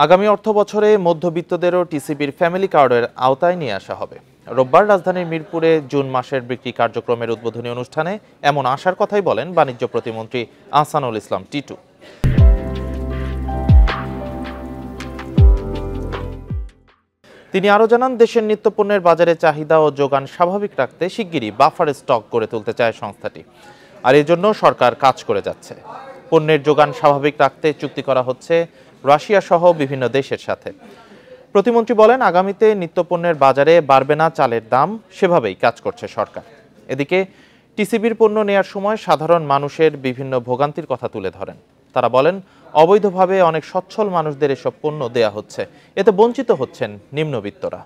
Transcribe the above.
আগামী অর্থবছরে মধ্যবিত্তদেরও টিসিবির ফ্যামিলি কার্ডের আওতায় নিয়ে আসা হবে। রোববার রাজধানীর মিরপুরে জুন মাসের বিক্রি কার্যক্রমের উদ্বোধনী অনুষ্ঠানে এমন আশার কথাই বলেন বাণিজ্য প্রতিমন্ত্রী আহসানুল ইসলাম টিটু। তিনি আরও জানান, দেশের নিত্যপণ্যের বাজারে চাহিদা ও যোগান স্বাভাবিক রাখতে শিগগিরই বাফার স্টক গড়ে তুলতে চায় সংস্থাটি, আর এজন্য সরকার কাজ করে যাচ্ছে। পণ্যের যোগান স্বাভাবিক রাখতে চুক্তি করা হচ্ছে রাশিয়া সহ বিভিন্ন দেশের সাথে। প্রতিমন্ত্রী বলেন, আগামীতে নিত্যপণ্যের বাজারে বাড়বে না চালের দাম, সেভাবেই কাজ করছে সরকার। এদিকে টিসিবির পণ্য নেয়ার সময় সাধারণ মানুষের বিভিন্ন ভোগান্তির কথা তুলে ধরেন। তারা বলেন, অবৈধভাবে অনেক সচ্ছল মানুষদের এসব পণ্য দেয়া হচ্ছে, এতে বঞ্চিত হচ্ছেন নিম্নবিত্তরা।